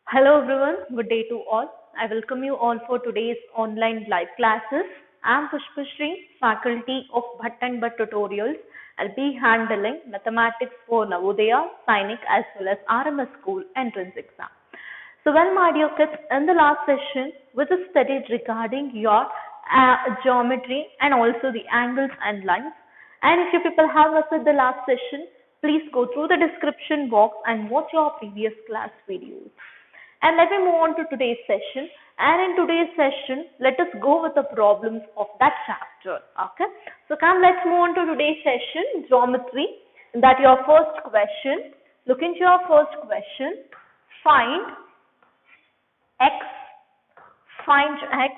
Hello everyone, good day to all. I welcome you all for today's online live classes. I am Pushpashri, faculty of Bhatt and Bhatt Tutorials. I'll be handling mathematics for Navodaya, Sainik as well as RMS School entrance exam. So well my dear kids, in the last session we just studied regarding your geometry and also the angles and lines. And if you people have missed the last session, please go through the description box and watch your previous class videos. And let me move on to today's session. And in today's session, let us go with the problems of that chapter. Okay. So come, let's move on to today's session, geometry. That your first question. Look into your first question. Find x. Find x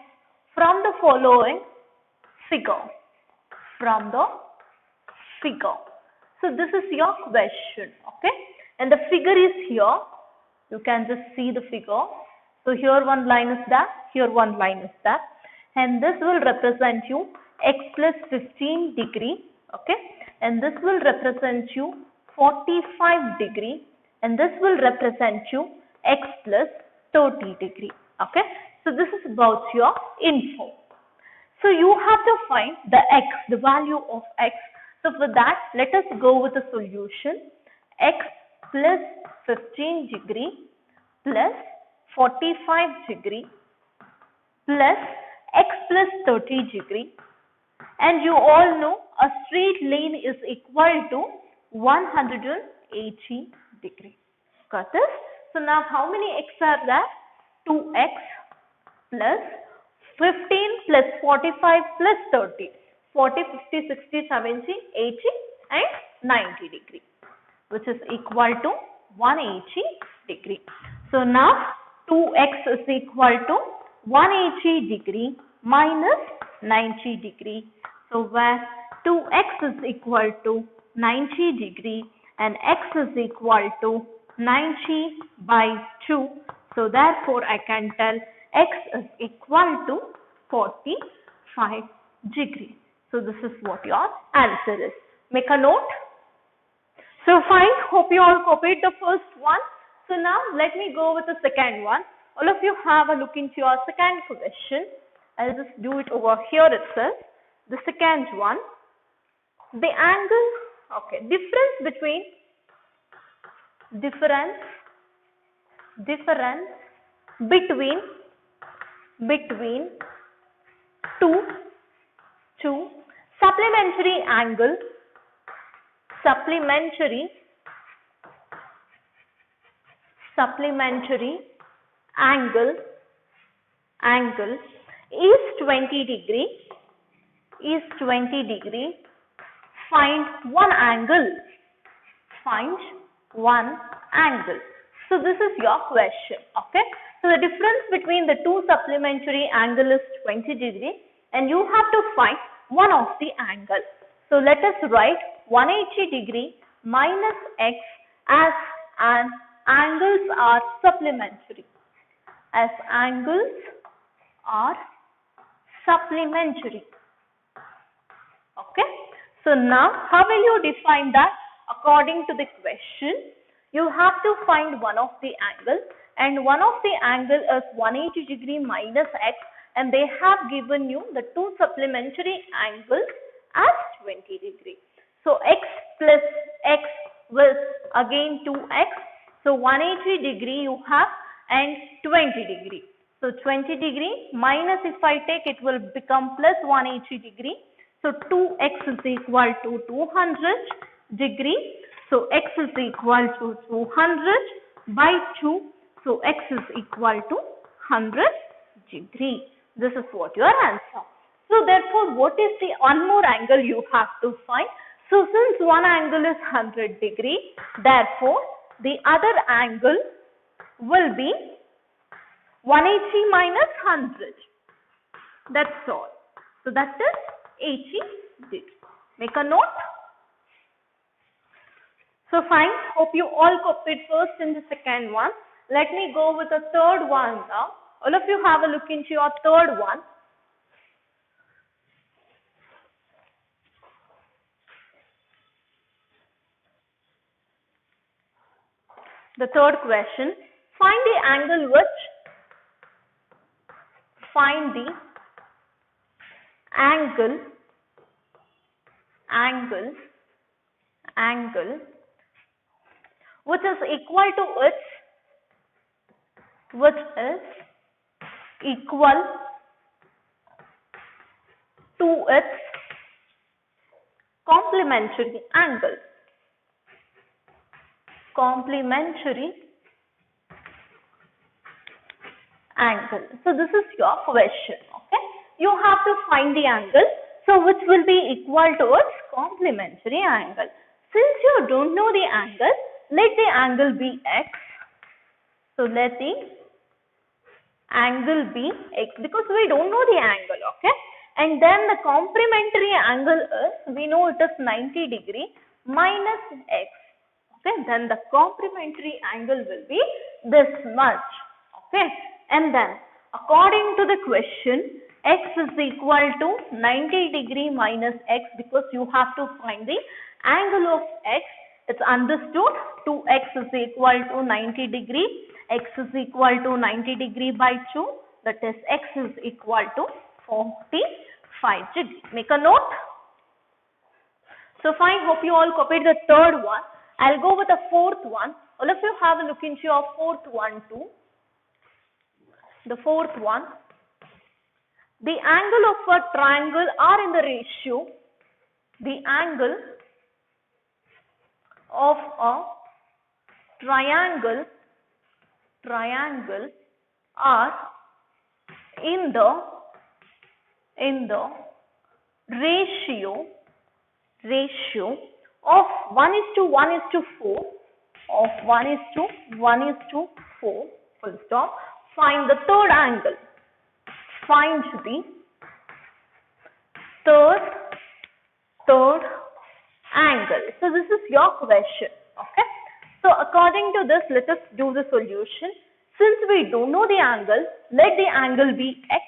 from the following figure. From the figure. So this is your question. Okay. And the figure is here. You can just see the figure. So here one line is that, here one line is that. And this will represent you x plus 15 degree. Okay. And this will represent you 45 degree. And this will represent you x plus 30 degree. Okay. So this is about your info. So you have to find the x, the value of x. So for that, let us go with the solution. X plus 15 degree plus 45 degree plus x plus 30 degree. And you all know a straight line is equal to 180 degree. Got this? So now how many x are there? 2x plus 15 plus 45 plus 30. 40, 50, 60, 70, 80 and 90 degree, which is equal to 180 degree. So now 2x is equal to 180 degree minus 90 degree. So where 2x is equal to 90 degree and x is equal to 90 by 2. So therefore I can tell x is equal to 45 degree. So this is what your answer is. Make a note. So fine, hope you all copied the first one. So now let me go with the second one. All of you have a look into your second question. I'll just do it over here itself. The second one, the angle, okay, difference between two supplementary angle is 20 degree. Find one angle. So this is your question. Okay. So the difference between the two supplementary angle is 20 degree and you have to find one of the angle. So let us write 180 degree minus x as an angles are supplementary. Okay. So now how will you define that? According to the question, you have to find one of the angle and one of the angle is 180 degree minus x and they have given you the two supplementary angles as 20 degree. So x plus x will again 2x. So 180 degree you have and 20 degree. So 20 degree minus if I take it will become plus 180 degree. So 2x is equal to 200 degree. So x is equal to 200 by 2. So x is equal to 100 degree. This is what your answer. So therefore what is the one more angle you have to find? So since one angle is 100 degree, therefore the other angle will be 180 minus 100. That's all. So that is 80 degree. Make a note. So fine. Hope you all copied first and the second one. Let me go with the third one now. All of you have a look into your third one. The third question, Find the angle which, find the angle which is equal to its, which is equal to its complementary angle. Complementary angle. So this is your question. Okay, you have to find the angle, so which will be equal to its complementary angle. Since you don't know the angle, let the angle be x. So let the angle be x, because we don't know the angle. Okay, and then the complementary angle is, we know it is 90 degree minus x. Okay, then the complementary angle will be this much. Okay, and then according to the question, x is equal to 90 degree minus x, because you have to find the angle of x. It's understood 2x is equal to 90 degree, x is equal to 90 degree by 2, that is x is equal to 45 degree. Make a note. So fine, hope you all copied the third one. I'll go with the fourth one. All of you have a look into your fourth one too. The fourth one. The angle of a triangle are in the ratio. The angle of a triangle are in the ratio of 1:1:4, of 1:1:4, full stop. Find the third angle. Find the third angle. So this is your question. Okay. So according to this, let us do the solution. Since we don't know the angle, let the angle be x.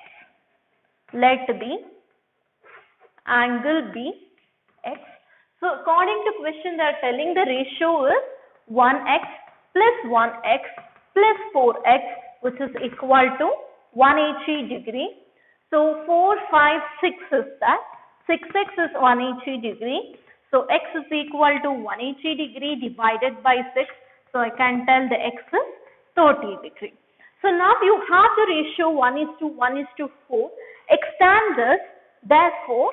Let the angle be x. So according to question, they are telling the ratio is 1x plus 1x plus 4x, which is equal to 180 degree. So 4, 5, 6 is that. 6x is 180 degree. So x is equal to 180 degree divided by 6. So I can tell the x is 30 degree. So now you have the ratio 1:1:4. Extend this. Therefore,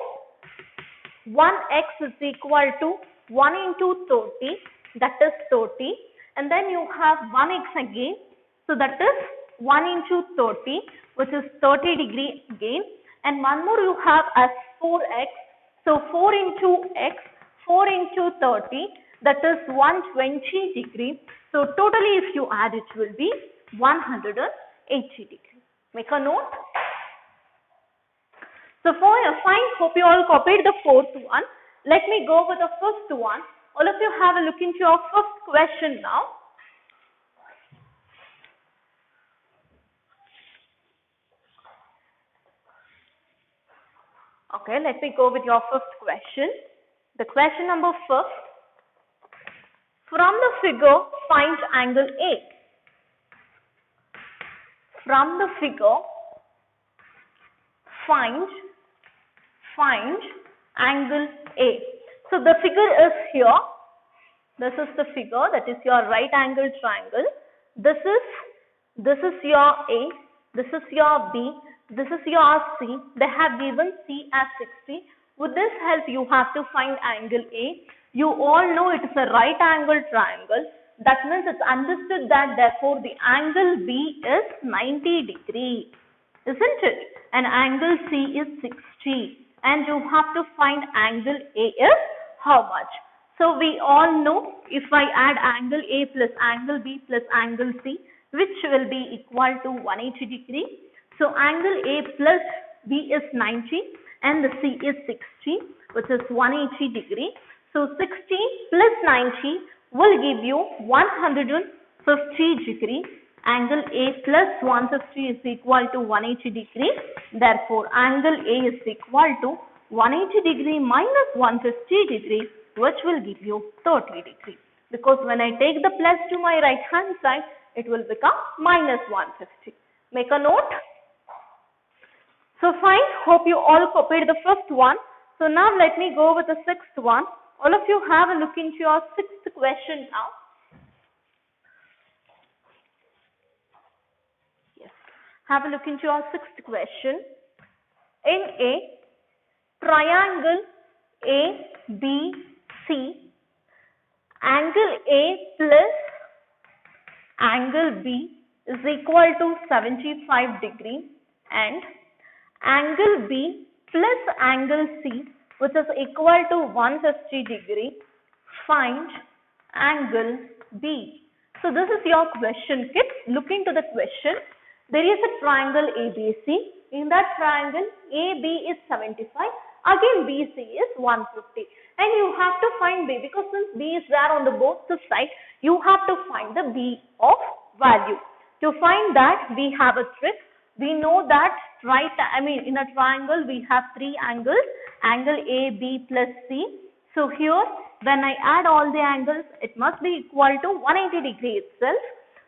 1x is equal to 1 into 30, that is 30, and then you have 1x again, so that is 1 into 30, which is 30 degree again, and one more you have as 4x, so 4 into x, 4 into 30, that is 120 degree. So totally if you add, it will be 180 degree. Make a note. So for your fine, hope you all copied the fourth one. Let me go with the fifth one. All of you have a look into your fifth question now. Okay, let me go with your fifth question. The question number 5. From the figure, find angle A. From the figure, find angle A. So the figure is here. This is the figure, that is your right angle triangle. This is your A, this is your B, this is your C. They have given C as 60. With this help, you have to find angle A. You all know it is a right angle triangle. That means it's understood that therefore the angle B is 90 degree. Isn't it? And angle C is 60. And you have to find angle A is how much? So we all know if I add angle A plus angle B plus angle C, which will be equal to 180 degree. So angle A plus B is 90 and the C is 60, which is 180 degree. So 60 plus 90 will give you 150 degree. Angle A plus 150 is equal to 180 degree. Therefore, angle A is equal to 180 degree minus 150 degree, which will give you 30 degree. Because when I take the plus to my right hand side, it will become minus 150. Make a note. So fine, hope you all copied the first one. So now let me go with the sixth one. All of you have a look into your sixth question now. Yes, have a look into your sixth question. In a triangle ABC, angle A plus angle B is equal to 75 degree and angle B plus angle C, which is equal to 150 degree. Find angle B. So this is your question, kids. Look into the question. There is a triangle ABC. In that triangle, AB is 75. Again, BC is 150. And you have to find B, because since B is there on the both the side, you have to find the B of value. To find that, we have a trick. We know that in a triangle we have three angles, angle A, B plus C. So here when I add all the angles, it must be equal to 180 degree itself.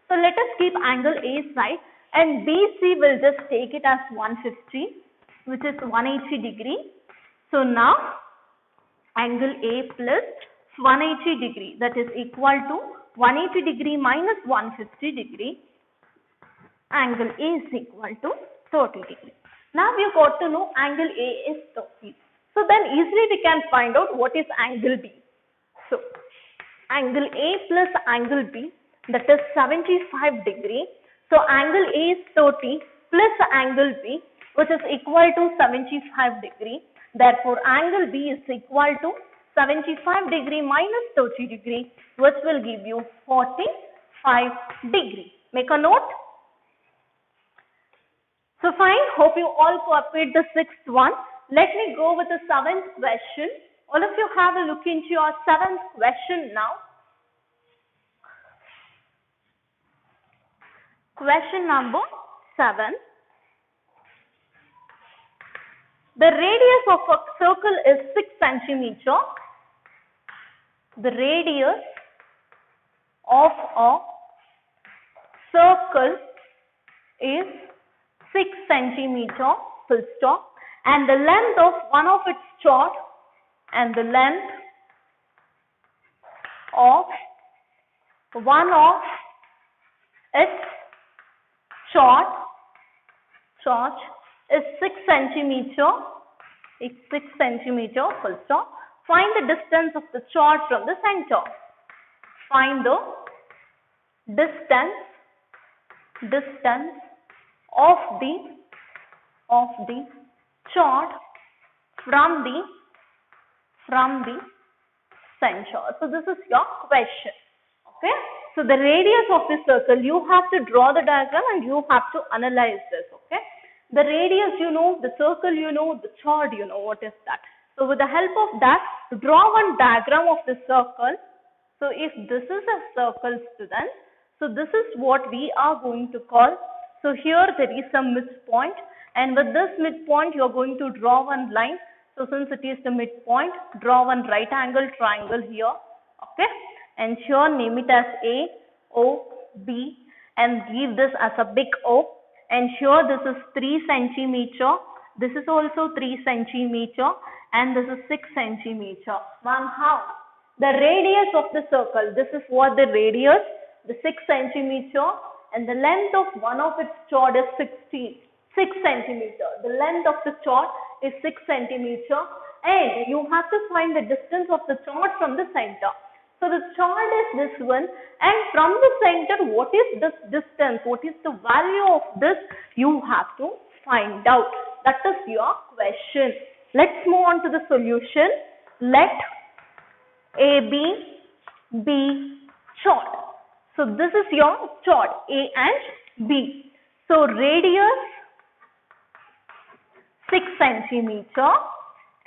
So let us keep angle A side and BC will just take it as 150, which is 180 degree. So now angle A plus 180 degree, that is equal to 180 degree minus 150 degree. Angle A is equal to 30 degree. Now we got to know angle A is 30. So then easily we can find out what is angle B. So angle A plus angle B, that is 75 degree. So angle A is 30 plus angle B, which is equal to 75 degree. Therefore angle B is equal to 75 degree minus 30 degree, which will give you 45 degree. Make a note. So fine, hope you all copied the sixth one. Let me go with the seventh question. All of you have a look into your seventh question now. Question number 7. The radius of a circle is 6 centimeter. The radius of a circle is 6 centimeter, full stop, and the length of one of its chord and the length of one of its chord is 6 centimeter. It's 6 centimeter, full stop. Find the distance of the chord from the center. Find the distance of the chord from the center. So this is your question. Okay. So the radius of the circle, you have to draw the diagram and you have to analyze this. Okay. The radius you know, the circle you know, the chord you know. What is that? So with the help of that, draw one diagram of the circle. So if this is a circle, students, so this is what we are going to call. So here there is a midpoint, and with this midpoint you are going to draw one line. So since it is the midpoint, draw one right angle triangle here. Okay, and here name it as A, O, B, and give this as a big O. And here this is 3 centimeter. This is also 3 centimeter, and this is 6 centimeter. Ma'am, how? The radius of the circle. This is what the radius, the 6 centimeter, and the length of one of its chord is 6 centimeter. The length of the chord is 6 centimeter, and you have to find the distance of the chord from the center. So the chord is this one, and from the center, what is this distance? What is the value of this? You have to find out. That is your question. Let's move on to the solution. Let AB be chord. So this is your chord, A and B. So radius 6 centimeter,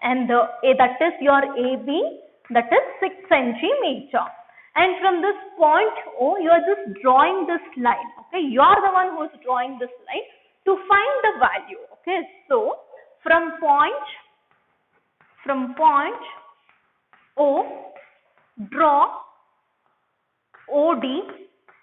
and that is your AB, that is 6 centimeter. And from this point O, you are just drawing this line. Okay, you are the one who is drawing this line to find the value. Okay, so from point O, draw OD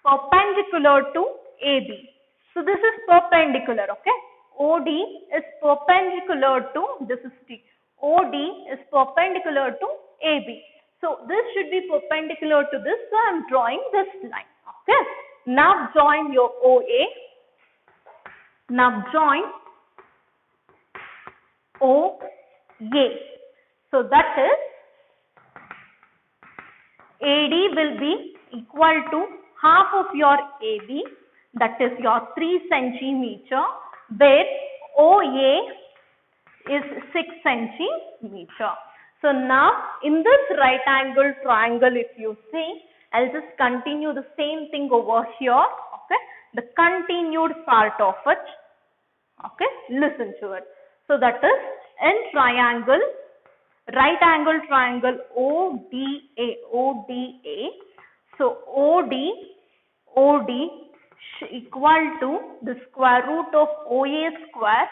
perpendicular to AB. So this is perpendicular, okay? OD is perpendicular to, this is T. OD is perpendicular to AB. So this should be perpendicular to this, so I am drawing this line, okay? Now join your OA. Now join OA. So that is AD will be equal to half of your AB, that is your 3 centimeter, where OA is 6 centimeter. So now in this right angle triangle, if you see, I'll just continue the same thing over here, okay? The continued part of it, okay? Listen to it. So that is in triangle, right angle triangle ODA, ODA. So OD equal to the square root of OA square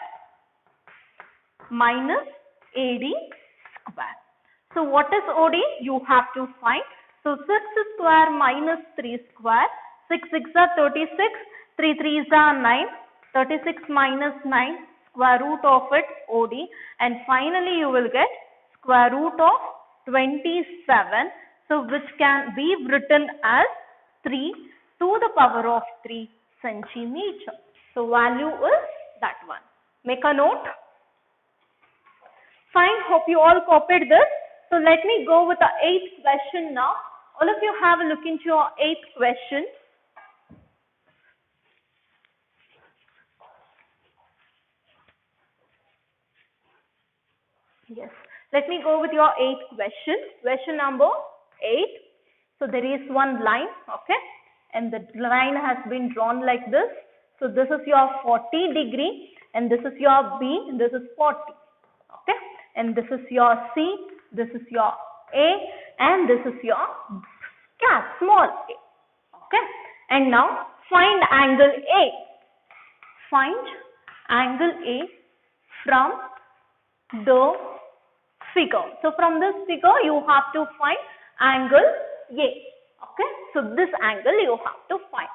minus AD square. So what is OD? You have to find. So 6 square minus 3 square. 6 6 are 36. 3 3 are 9. 36 minus 9 square root of it OD. And finally you will get square root of 27. So which can be written as 3 to the power of 3 centimeter. So value is that one. Make a note. Fine, hope you all copied this. So let me go with the 8th question now. All of you have a look into your 8th question. Yes, let me go with your 8th question. Question number 8. So there is one line, okay, and the line has been drawn like this. So this is your 40 degree and this is your B, this is 40, okay, and this is your C, this is your A, and this is your small a, okay. And now find angle A. Find angle A from the figure. So from this figure you have to find angle A, okay. So this angle you have to find.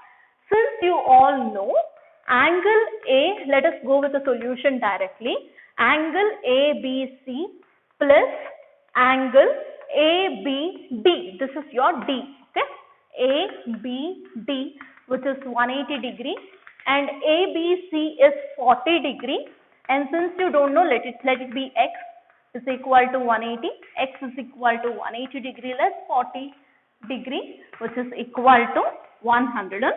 Since you all know angle A, let us go with the solution directly. Angle ABC plus angle ABD. This is your D, okay. ABD, which is 180 degree, and ABC is 40 degree. And since you don't know, let it be X is equal to 180. X is equal to 180 degree less 40 degree, which is equal to 140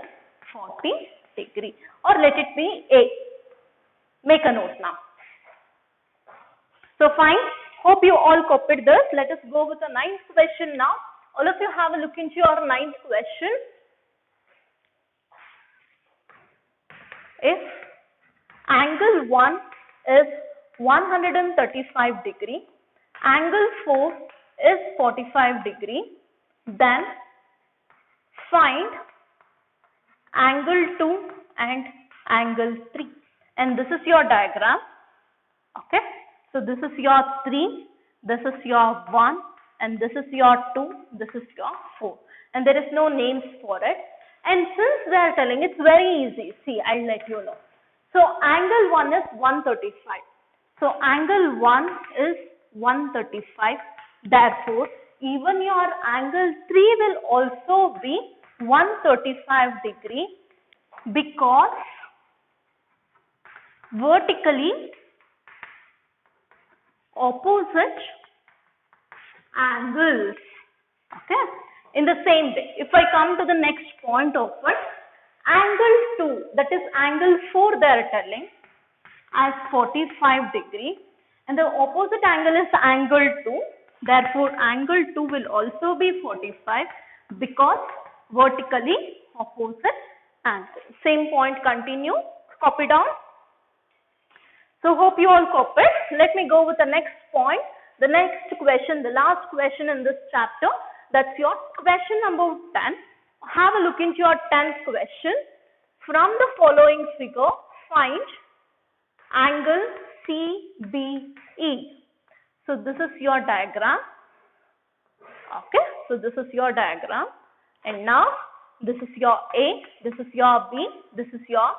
degree, or let it be A. Make a note now. So fine, hope you all copied this. Let us go with the 9th question now. All of you have a look into your 9th question. If angle 1 is 135 degree, angle 4 is 45 degree, then find angle 2 and angle 3. And this is your diagram, okay. So this is your 3, this is your 1, and this is your 2, this is your 4. And there is no names for it. And since they are telling, it's very easy. See, I'll let you know. So angle 1 is 135. So angle 1 is 135. Therefore, even your angle 3 will also be 135 degree, because vertically opposite angles, okay. In the same way, if I come to the next point of it, angle 2, that is angle 4 they are telling as 45 degree, and the opposite angle is angle 2. Therefore, angle 2 will also be 45, because vertically opposite angle. Same point continue, copy down. So hope you all copied. Let me go with the next point. The next question, the last question in this chapter, that's your question number 10. Have a look into your 10th question. From the following figure, find angle CBE. So this is your diagram. Okay. So this is your diagram. And now This is your A, this is your B, this is your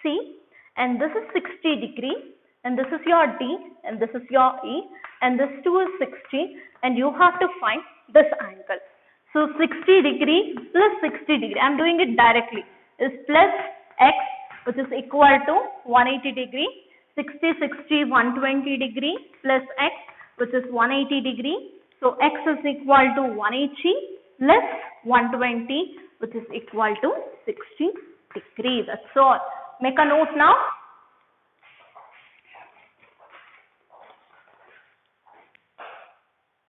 C, and this is 60 degree, and this is your D, and this is your E, and this too is 60, and you have to find this angle. So 60 degree plus 60 degree, I am doing it directly, is plus x, which is equal to 180 degree, 60, 60, 120 degree plus x, which is 180 degree. So x is equal to 180 plus 120, which is equal to 60 degree. That's all. Make a note now.